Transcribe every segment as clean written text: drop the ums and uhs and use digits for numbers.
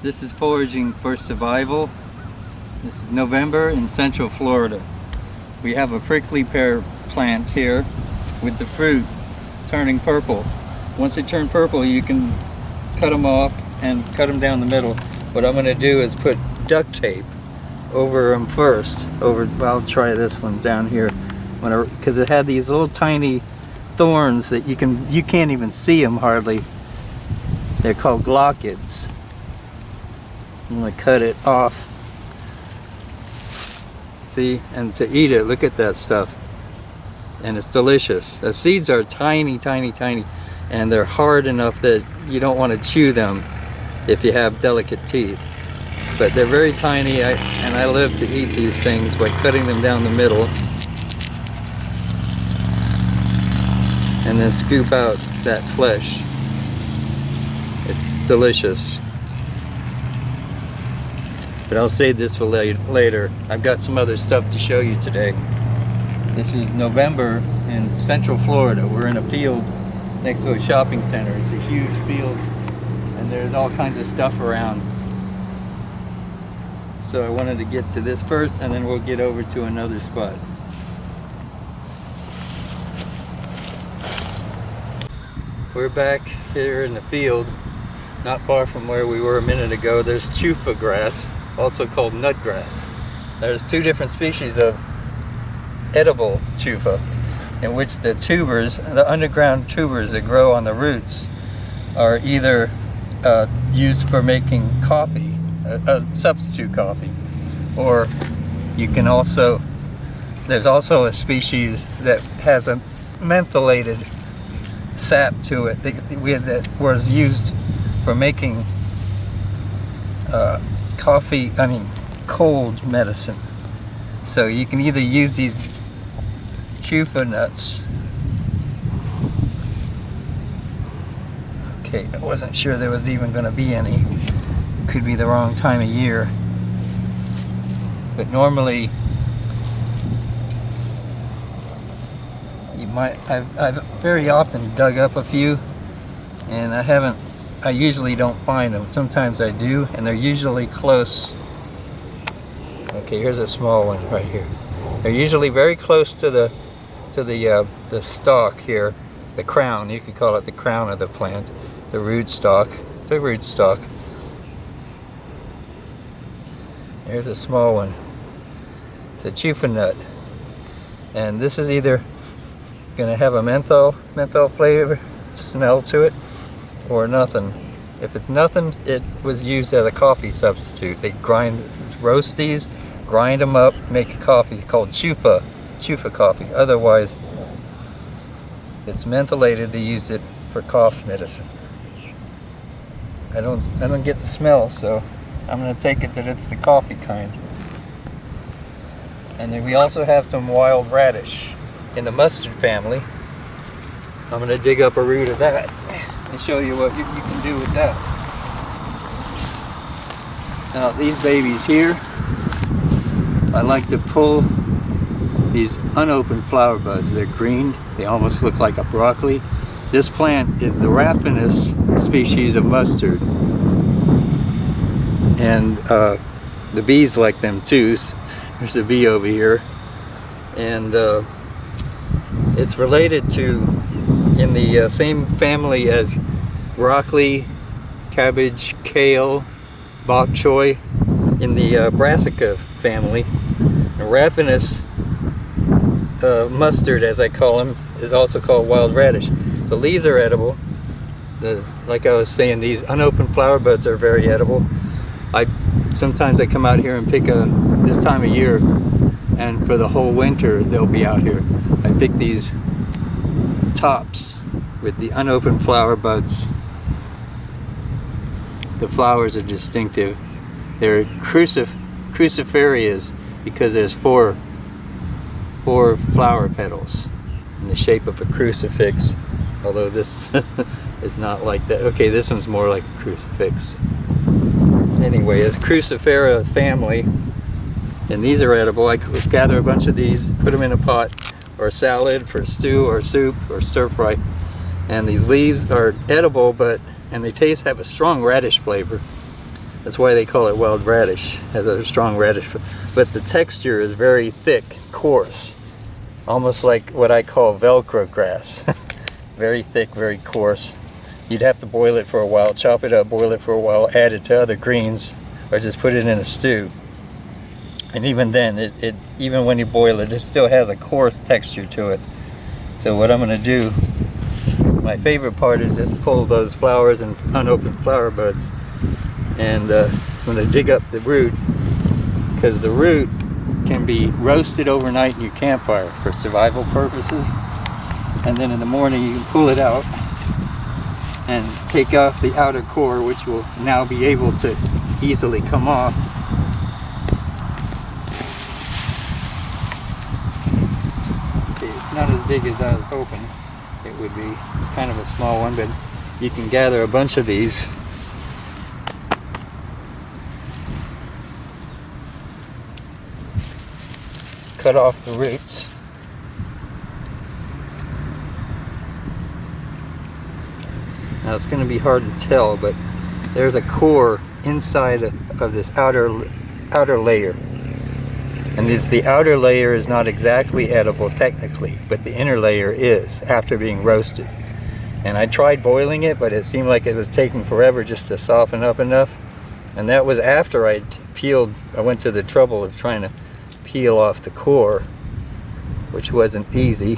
This is Foraging for Survival. This is November in Central Florida. We have a prickly pear plant here with the fruit turning purple. Once they turn purple, you can cut them off and cut them down the middle. What I'm going to do is put duct tape over them first. I'll try this one down here, because it had these little tiny thorns that you can't even see them hardly. They're called glochids. I'm going to cut it off. See, and to eat it, look at that stuff. And it's delicious. The seeds are tiny, tiny, tiny, and they're hard enough that you don't want to chew them if you have delicate teeth. But they're very tiny, and I live to eat these things by cutting them down the middle and then scoop out that flesh. It's delicious. But I'll save this for later. I've got some other stuff to show you today. This is November in Central Florida. We're in a field next to a shopping center. It's a huge field, and there's all kinds of stuff around. So I wanted to get to this first, and then we'll get over to another spot. We're back here in the field, not far from where we were a minute ago. There's chufa grass, also called nutgrass. There's two different species of edible chufa, in which the tubers, the underground tubers that grow on the roots, are either used for making coffee, a substitute coffee, or you can also, there's also a species that has a mentholated sap to it that was used for making cold medicine. So you can either use these chufa nuts. Okay, I wasn't sure there was even going to be any. Could be the wrong time of year. But normally, I've very often dug up a few, and I usually don't find them. Sometimes I do, and they're usually close. Okay, here's a small one right here. They're usually very close to the stalk here, the crown. You could call it the crown of the plant, the root stalk. The root stalk. Here's a small one. It's a chufa nut, and this is either going to have a menthol flavor smell to it, or nothing. If it's nothing, it was used as a coffee substitute. They roast these, grind them up, make a coffee called chufa coffee. Otherwise, if it's mentholated, they used it for cough medicine. I don't get the smell, so I'm going to take it that it's the coffee kind. And then we also have some wild radish in the mustard family. I'm going to dig up a root of that and show you what you can do with that. Now these babies here, I like to pull these unopened flower buds. They're green, they almost look like a broccoli. This plant is the raffinus species of mustard, and the bees like them too. There's a bee over here, and it's related to, in the same family as broccoli, cabbage, kale, bok choy, in the brassica family. Raffinus mustard, as I call them, is also called wild radish. The leaves are edible. Like I was saying, these unopened flower buds are very edible. Sometimes I come out here and pick this time of year, and for the whole winter they'll be out here. I pick these tops with the unopened flower buds. The flowers are distinctive. They're cruciferias because there's four flower petals in the shape of a crucifix, although this is not like that. Okay, this one's more like a crucifix. Anyway, it's Crucifera family, and these are edible. I gather a bunch of these, put them in a pot or a salad for stew or soup or stir fry. And these leaves are edible, and they have a strong radish flavor. That's why they call it wild radish. It has a strong radish, but the texture is very thick, coarse, almost like what I call Velcro grass. Very thick, very coarse. You'd have to boil it for a while, chop it up, boil it for a while, add it to other greens, or just put it in a stew. And even then, even when you boil it, it still has a coarse texture to it. So what I'm going to do, my favorite part is just pull those flowers and unopened flower buds. And I'm going to dig up the root, because the root can be roasted overnight in your campfire for survival purposes. And then in the morning you can pull it out and take off the outer core, which will now be able to easily come off. Okay, it's not as big as I was hoping it would be. It's kind of a small one, but you can gather a bunch of these. Cut off the roots. Now it's going to be hard to tell, but there's a core inside of this outer layer. And the outer layer is not exactly edible technically, but the inner layer is, after being roasted. And I tried boiling it, but it seemed like it was taking forever just to soften up enough. And that was after I went to the trouble of trying to peel off the core, which wasn't easy,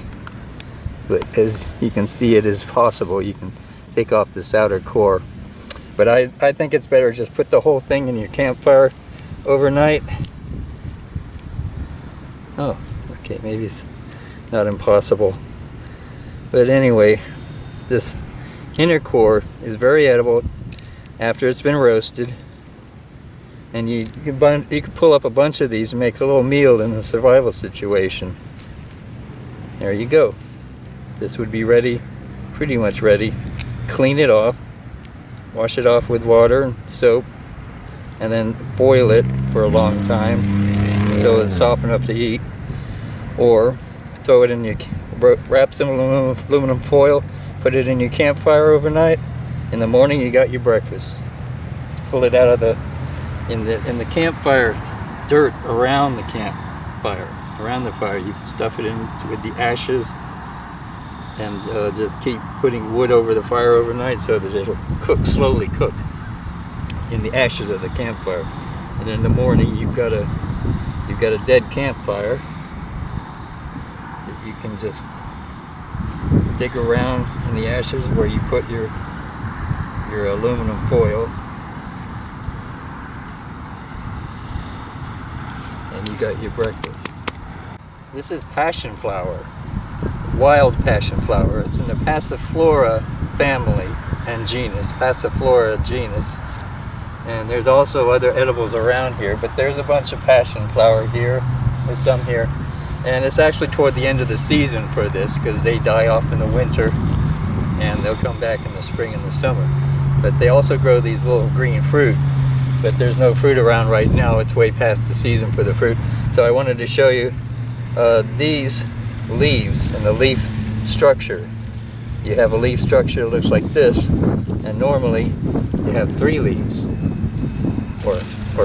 but as you can see, it is possible. You can take off this outer core, but I think it's better just put the whole thing in your campfire overnight. Oh, okay, maybe it's not impossible, but anyway, this inner core is very edible after it's been roasted. And you can pull up a bunch of these and make a little meal in a survival situation. There you go. This would be ready, pretty much ready. Clean it off, wash it off with water and soap, and then boil it for a long time until it's soft enough to eat. Or throw it in your, wrap some aluminum foil, put it in your campfire overnight. In the morning you got your breakfast. Just pull it out of in the campfire dirt around the campfire, around the fire. You can stuff it in with the ashes, and just keep putting wood over the fire overnight so that it'll slowly cook in the ashes of the campfire. And in the morning you've got a dead campfire that you can just dig around in the ashes where you put your aluminum foil. And you got your breakfast. This is passion flower, wild passion flower. It's in the Passiflora family and genus, Passiflora genus. And there's also other edibles around here, but there's a bunch of passion flower here. There's some here. And it's actually toward the end of the season for this, because they die off in the winter and they'll come back in the spring and the summer. But they also grow these little green fruit. But there's no fruit around right now. It's way past the season for the fruit. So I wanted to show you these leaves and the leaf structure. You have a leaf structure that looks like this, and normally you have 3 leaves or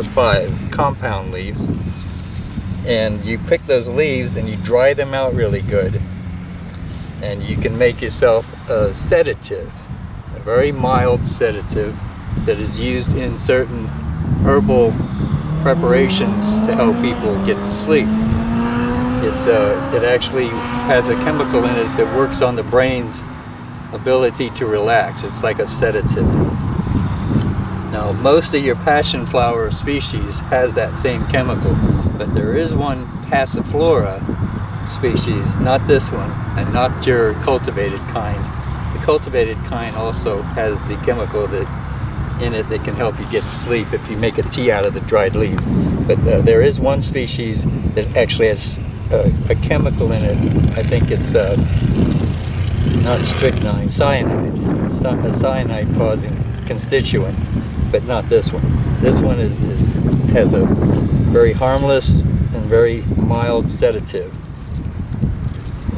5 compound leaves. And you pick those leaves and you dry them out really good, and you can make yourself a sedative, a very mild sedative that is used in certain herbal preparations to help people get to sleep. It actually has a chemical in it that works on the brain's ability to relax. It's like a sedative. Now, most of your passion flower species has that same chemical, but there is one Passiflora species, not this one, and not your cultivated kind. The cultivated kind also has the chemical in it that can help you get to sleep if you make a tea out of the dried leaves. But there is one species that actually has a chemical in it. I think it's not strychnine, cyanide, a cyanide causing constituent, but not this one. This one has a very harmless and very mild sedative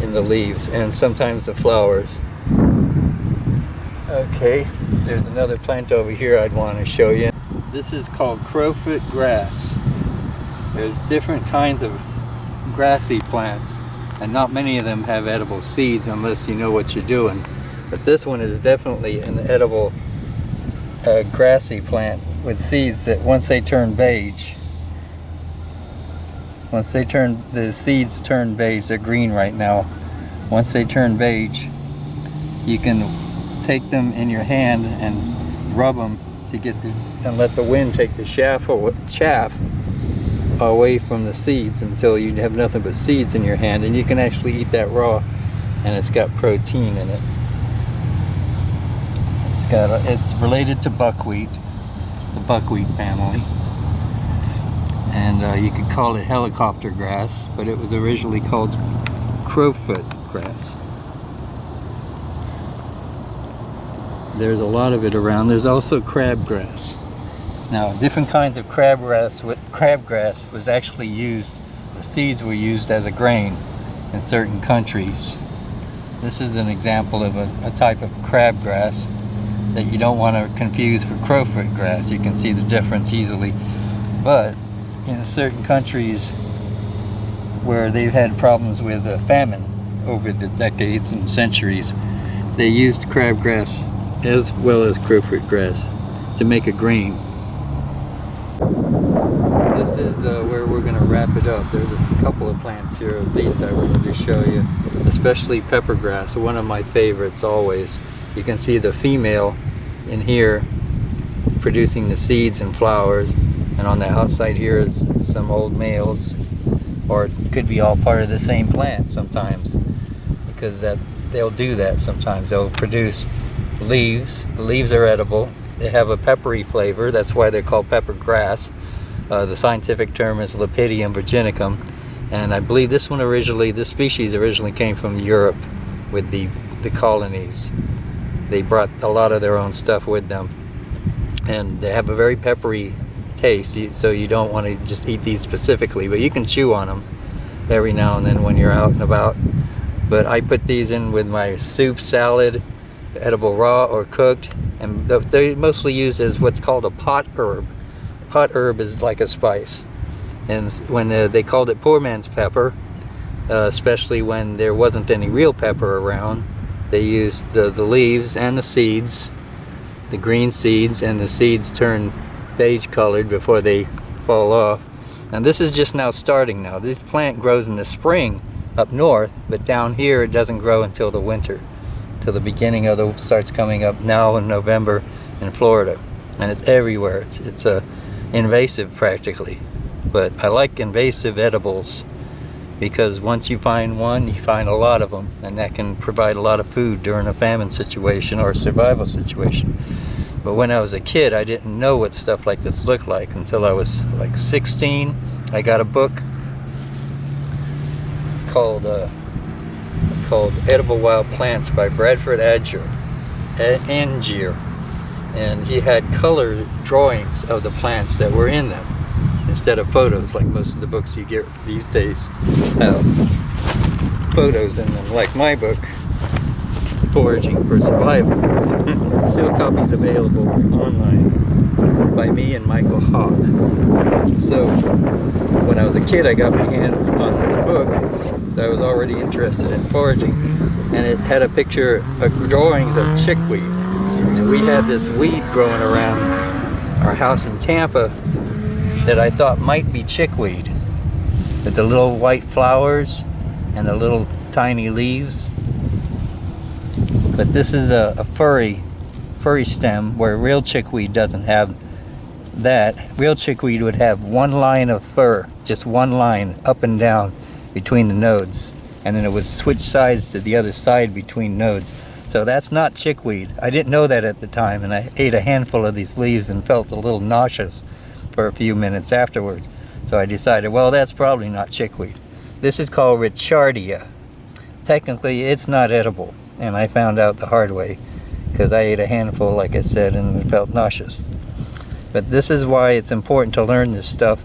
in the leaves and sometimes the flowers. Okay, there's another plant over here I'd want to show you. This is called crowfoot grass. There's different kinds of grassy plants, and not many of them have edible seeds unless you know what you're doing. But this one is definitely an edible grassy plant with seeds that once they turn beige, the seeds turn beige. They're green right now. Once they turn beige, you can take them in your hand and rub them to get and let the wind take the chaff away from the seeds until you have nothing but seeds in your hand, and you can actually eat that raw, and it's got protein in it. It's related to buckwheat, the buckwheat family, and you could call it helicopter grass, but it was originally called crowfoot grass. There's a lot of it around. There's also crabgrass. Now, different kinds of crabgrass was actually used, the seeds were used as a grain in certain countries. This is an example of a type of crabgrass that you don't want to confuse for crowfoot grass. You can see the difference easily. But in certain countries where they've had problems with famine over the decades and centuries, they used crabgrass as well as crowfoot grass to make a grain. This is where we're going to wrap it up. There's a couple of plants here at least I wanted to show you, especially peppergrass, one of my favorites always. You can see the female in here producing the seeds and flowers, and on the outside here is some old males, or it could be all part of the same plant sometimes, because they'll do that sometimes. They'll produce leaves. The leaves are edible. They have a peppery flavor. That's why they're called peppergrass. The scientific term is Lepidium virginicum, and I believe this species originally came from Europe with the colonies. They brought a lot of their own stuff with them, and they have a very peppery taste, so you don't want to just eat these specifically, but you can chew on them every now and then when you're out and about. But I put these in with my soup, salad, edible raw or cooked, and they're mostly used as what's called a pot herb. Pot herb is like a spice, and when they called it poor man's pepper, especially when there wasn't any real pepper around, they used the leaves and the seeds, the green seeds, and the seeds turn beige colored before they fall off. And this is just now starting now. This plant grows in the spring up north, but down here it doesn't grow until the winter, till the beginning of the starts coming up now in November in Florida, and it's everywhere. It's invasive practically, but I like invasive edibles because once you find one, you find a lot of them, and that can provide a lot of food during a famine situation or a survival situation. But when I was a kid, I didn't know what stuff like this looked like until I was like 16. I got a book called Edible Wild Plants by Bradford Angier, and he had color drawings of the plants that were in them instead of photos, like most of the books you get these days have photos in them, like my book, Foraging for Survival. Still copies available online by me and Michael Hawk. So when I was a kid, I got my hands on this book, so I was already interested in foraging, and it had a picture of drawings of chickweed, and we had this weed growing around our house in Tampa that I thought might be chickweed, with the little white flowers and the little tiny leaves. But this is a furry stem, where real chickweed doesn't have that. Real chickweed would have one line of fur, just one line up and down between the nodes, and then it would switch sides to the other side between nodes. So that's not chickweed. I didn't know that at the time, and I ate a handful of these leaves and felt a little nauseous for a few minutes afterwards. So I decided, well, that's probably not chickweed. This is called Richardia. Technically, it's not edible, and I found out the hard way because I ate a handful, like I said, and it felt nauseous. But this is why it's important to learn this stuff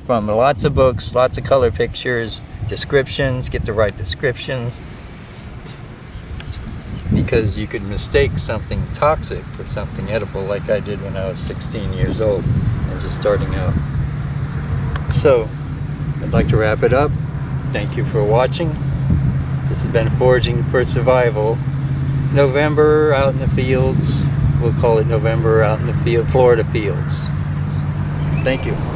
from lots of books, lots of color pictures, descriptions, get the right descriptions, because you could mistake something toxic for something edible, like I did when I was 16 years old and just starting out. So I'd like to wrap it up. Thank you for watching. This has been Foraging for Survival. November out in the fields. We'll call it November out in the Florida fields. Thank you.